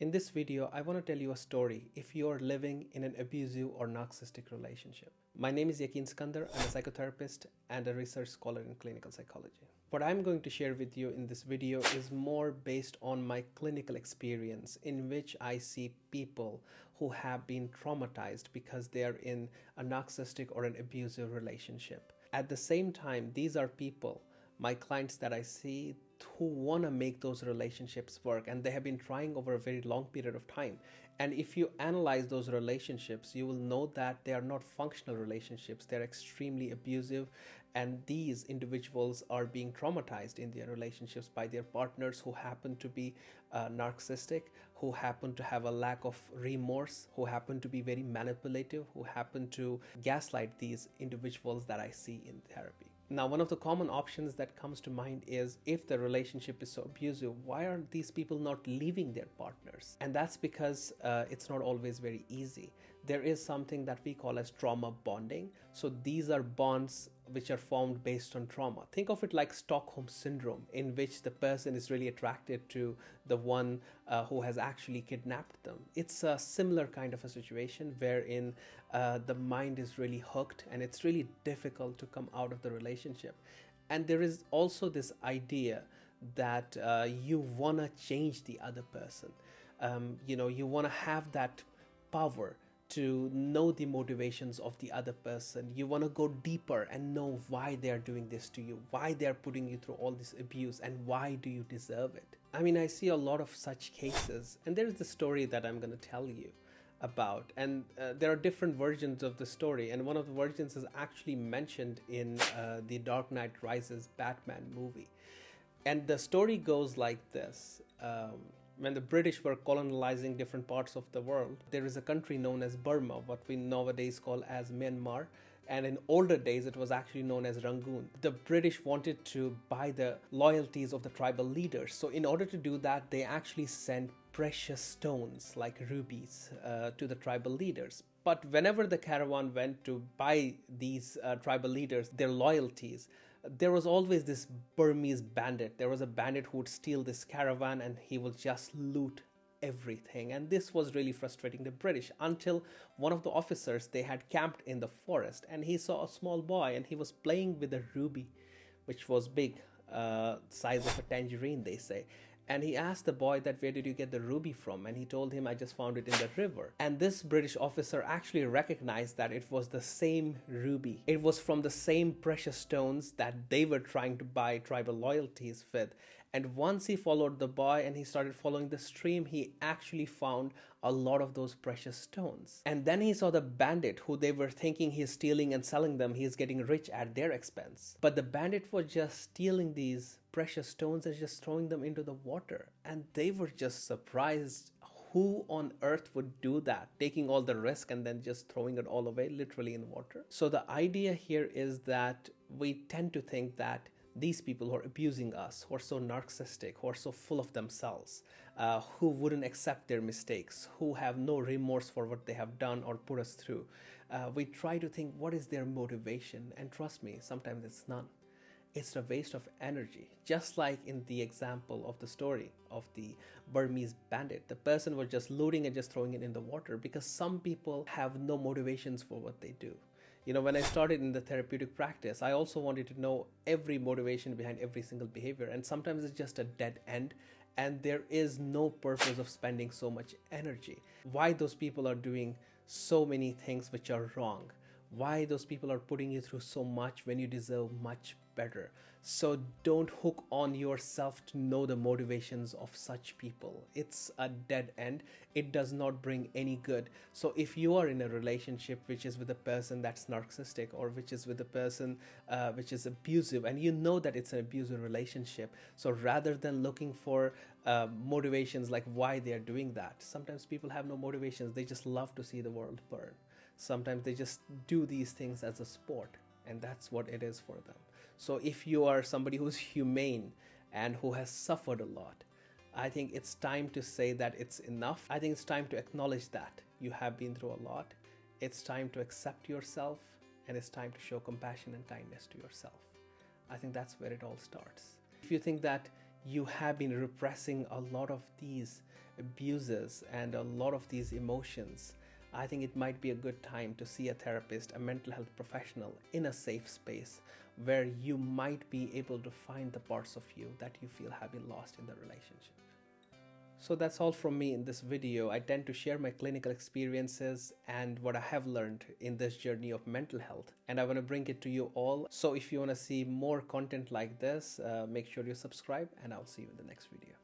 In this video, I want to tell you a story if you are living in an abusive or narcissistic relationship. My name is Yakin Skandar. I'm a psychotherapist and a research scholar in clinical psychology. What I'm going to share with you in this video is more based on my clinical experience in which I see people who have been traumatized because they are in a narcissistic or an abusive relationship. At the same time, these are people, my clients that I see, who want to make those relationships work, and they have been trying over a very long period of time. And if you analyze those relationships, you will know that they are not functional relationships. They're extremely abusive, and these individuals are being traumatized in their relationships by their partners who happen to be narcissistic, who happen to have a lack of remorse, who happen to be very manipulative, who happen to gaslight these individuals that I see in therapy. Now, one of the common options that comes to mind is, if the relationship is so abusive, why are these people not leaving their partners? And that's because it's not always very easy. There is something that we call as trauma bonding. So these are bonds which are formed based on trauma. Think of it like Stockholm syndrome, in which the person is really attracted to the one who has actually kidnapped them. It's a similar kind of a situation wherein the mind is really hooked and it's really difficult to come out of the relationship. And there is also this idea that you want to change the other person. You want to have that power to know the motivations of the other person. You want to go deeper and know why they are doing this to you, why they are putting you through all this abuse, and why do you deserve it. I mean, I see a lot of such cases, and there's the story that I'm going to tell you about, and there are different versions of the story, and one of the versions is actually mentioned in the Dark Knight Rises Batman movie. And the story goes like this. When the British were colonizing different parts of the world, there is a country known as Burma, what we nowadays call as Myanmar. And in older days, it was actually known as Rangoon. The British wanted to buy the loyalties of the tribal leaders. So in order to do that, they actually sent precious stones like rubies to the tribal leaders. But whenever the caravan went to buy these tribal leaders their loyalties, there was always this Burmese bandit. There was a bandit who would steal this caravan and he would just loot everything. And this was really frustrating the British, until one of the officers, they had camped in the forest, and he saw a small boy and he was playing with a ruby, which was big, size of a tangerine, they say. And he asked the boy that, where did you get the ruby from? And he told him, I just found it in the river. And this British officer actually recognized that it was the same ruby. It was from the same precious stones that they were trying to buy tribal loyalties with. And once he followed the boy and he started following the stream, he actually found a lot of those precious stones. And then he saw the bandit, who they were thinking he's stealing and selling them. He's getting rich at their expense. But the bandit was just stealing these precious stones and just throwing them into the water. And they were just surprised. Who on earth would do that? Taking all the risk and then just throwing it all away, literally in water. So the idea here is that we tend to think that these people who are abusing us, who are so narcissistic, who are so full of themselves, who wouldn't accept their mistakes, who have no remorse for what they have done or put us through, we try to think, what is their motivation? And trust me, sometimes it's none. It's a waste of energy. Just like in the example of the story of the Burmese bandit, the person was just looting and just throwing it in the water, because some people have no motivations for what they do. When I started in the therapeutic practice, I also wanted to know every motivation behind every single behavior. And sometimes it's just a dead end, and there is no purpose of spending so much energy. Why those people are doing so many things which are wrong. Why those people are putting you through so much when you deserve much better. So don't hook on yourself to know the motivations of such people. It's a dead end. It does not bring any good. So if you are in a relationship which is with a person that's narcissistic, or which is with a person which is abusive, and you know that it's an abusive relationship, so rather than looking for motivations like why they are doing that, sometimes people have no motivations. They just love to see the world burn. Sometimes they just do these things as a sport, and that's what it is for them. So if you are somebody who's humane and who has suffered a lot, I think it's time to say that it's enough. I think it's time to acknowledge that you have been through a lot. It's time to accept yourself, and it's time to show compassion and kindness to yourself. I think that's where it all starts. If you think that you have been repressing a lot of these abuses and a lot of these emotions, I think it might be a good time to see a therapist, a mental health professional, in a safe space where you might be able to find the parts of you that you feel have been lost in the relationship. So that's all from me in this video. I tend to share my clinical experiences and what I have learned in this journey of mental health, and I want to bring it to you all. So if you want to see more content like this, make sure you subscribe, and I'll see you in the next video.